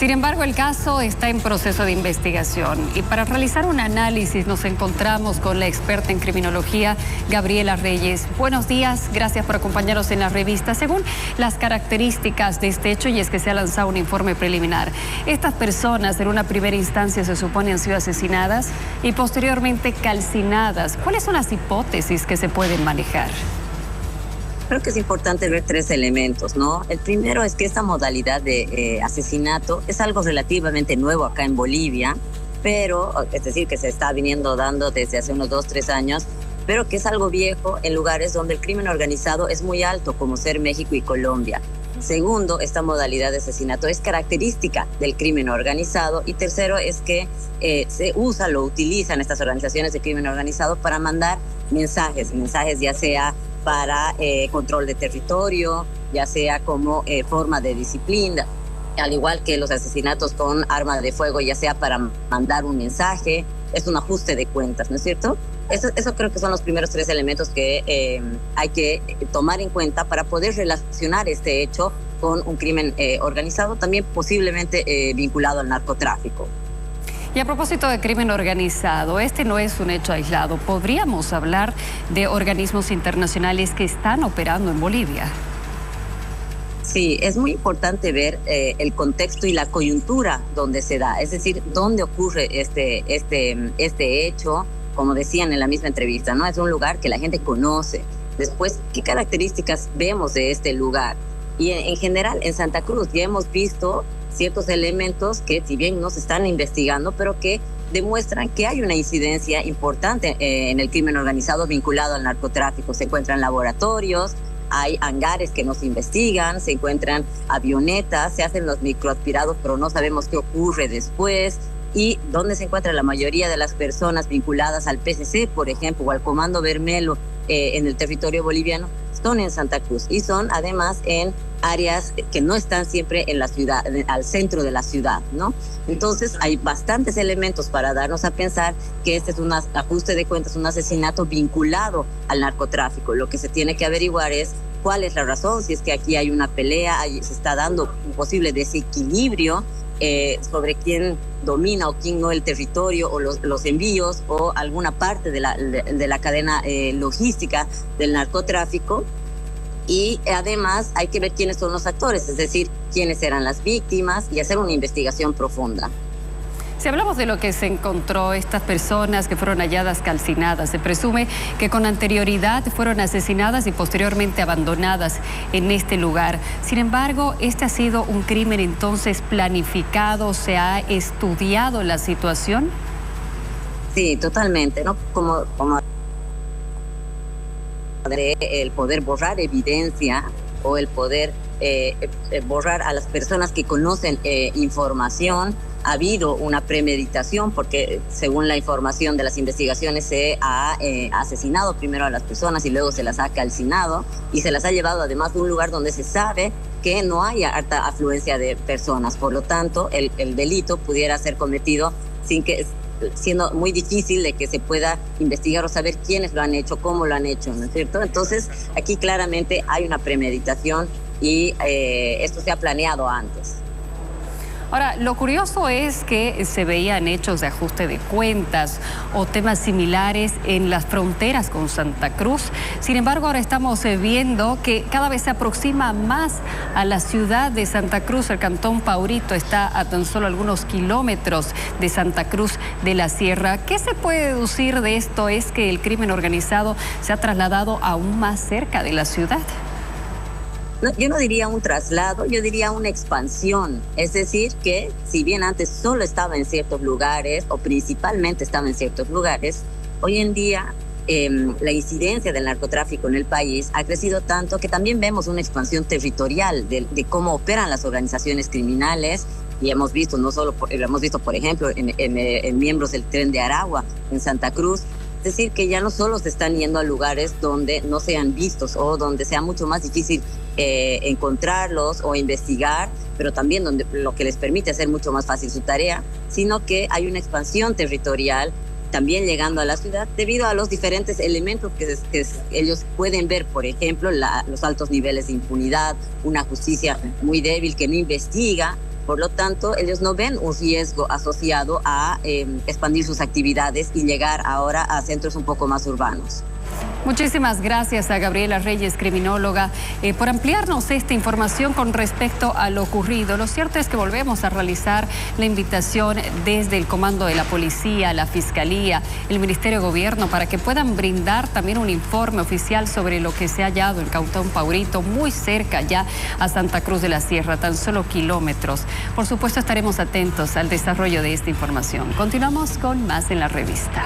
Sin embargo, el caso está en proceso de investigación y para realizar un análisis nos encontramos con la experta en criminología, Gabriela Reyes. Buenos días, gracias por acompañarnos en la revista. Según las características de este hecho, y es que se ha lanzado un informe preliminar, estas personas en una primera instancia se supone han sido asesinadas y posteriormente calcinadas. ¿Cuáles son las hipótesis que se pueden manejar? Creo que es importante ver tres elementos, ¿no? El primero es que esta modalidad de asesinato es algo relativamente nuevo acá en Bolivia, pero, es decir, que se está viniendo dando desde hace unos 2-3 años, pero que es algo viejo en lugares donde el crimen organizado es muy alto, como ser México y Colombia. Segundo, esta modalidad de asesinato es característica del crimen organizado. Y tercero es que lo utilizan estas organizaciones de crimen organizado para mandar mensajes ya sea para control de territorio, ya sea como forma de disciplina, al igual que los asesinatos con arma de fuego, ya sea para mandar un mensaje, es un ajuste de cuentas, ¿no es cierto? Eso creo que son los primeros tres elementos que hay que tomar en cuenta para poder relacionar este hecho con un crimen organizado, también posiblemente vinculado al narcotráfico. Y a propósito de crimen organizado, este no es un hecho aislado. ¿Podríamos hablar de organismos internacionales que están operando en Bolivia? Sí, es muy importante ver el contexto y la coyuntura donde se da, es decir, dónde ocurre este hecho. Como decían en la misma entrevista, ¿no? Es un lugar que la gente conoce. Después, ¿qué características vemos de este lugar? Y en general, en Santa Cruz ya hemos visto ciertos elementos que, si bien no se están investigando, pero que demuestran que hay una incidencia importante en el crimen organizado vinculado al narcotráfico. Se encuentran laboratorios, hay hangares que no se investigan, se encuentran avionetas, se hacen los microaspirados, pero no sabemos qué ocurre después. Y dónde se encuentra la mayoría de las personas vinculadas al PCC, por ejemplo, o al Comando Bermelo en el territorio boliviano, son en Santa Cruz y son además en áreas que no están siempre en la ciudad, al centro de la ciudad, ¿no? Entonces hay bastantes elementos para darnos a pensar que este es un ajuste de cuentas, un asesinato vinculado al narcotráfico. Lo que se tiene que averiguar es cuál es la razón, si es que aquí hay una pelea, se está dando un posible desequilibrio sobre quién domina o quién no el territorio o los envíos o alguna parte de la cadena logística del narcotráfico. Y además hay que ver quiénes son los actores, es decir, quiénes eran las víctimas y hacer una investigación profunda. Si hablamos de lo que se encontró, estas personas que fueron halladas calcinadas, se presume que con anterioridad fueron asesinadas y posteriormente abandonadas en este lugar. Sin embargo, este ha sido un crimen entonces planificado, ¿se ha estudiado la situación? Sí, totalmente, ¿no? Como el poder borrar evidencia o el poder borrar a las personas que conocen información. Ha habido una premeditación porque, según la información de las investigaciones, se ha asesinado primero a las personas y luego se las ha calcinado y se las ha llevado además de un lugar donde se sabe que no hay alta afluencia de personas. Por lo tanto, el delito pudiera ser cometido siendo muy difícil de que se pueda investigar o saber quiénes lo han hecho, cómo lo han hecho, ¿no es cierto? Entonces, aquí claramente hay una premeditación y esto se ha planeado antes. Ahora, lo curioso es que se veían hechos de ajuste de cuentas o temas similares en las fronteras con Santa Cruz. Sin embargo, ahora estamos viendo que cada vez se aproxima más a la ciudad de Santa Cruz. El cantón Paurito está a tan solo algunos kilómetros de Santa Cruz de la Sierra. ¿Qué se puede deducir de esto? ¿Es que el crimen organizado se ha trasladado aún más cerca de la ciudad? No, yo no diría un traslado, yo diría una expansión. Es decir, que si bien antes solo estaba en ciertos lugares o principalmente estaba en ciertos lugares, hoy en día la incidencia del narcotráfico en el país ha crecido tanto que también vemos una expansión territorial de cómo operan las organizaciones criminales. Y hemos visto, por ejemplo, en miembros del Tren de Aragua, en Santa Cruz. Es decir, que ya no solo se están yendo a lugares donde no sean vistos o donde sea mucho más difícil encontrarlos o investigar, pero también donde lo que les permite hacer mucho más fácil su tarea, sino que hay una expansión territorial también llegando a la ciudad debido a los diferentes elementos que ellos pueden ver, por ejemplo, los altos niveles de impunidad, una justicia muy débil que no investiga Por lo tanto, ellos no ven un riesgo asociado a expandir sus actividades y llegar ahora a centros un poco más urbanos. Muchísimas gracias a Gabriela Reyes, criminóloga, por ampliarnos esta información con respecto a lo ocurrido. Lo cierto es que volvemos a realizar la invitación desde el Comando de la Policía, la Fiscalía, el Ministerio de Gobierno, para que puedan brindar también un informe oficial sobre lo que se ha hallado en Cantón Paurito, muy cerca ya a Santa Cruz de la Sierra, tan solo kilómetros. Por supuesto, estaremos atentos al desarrollo de esta información. Continuamos con más en la revista.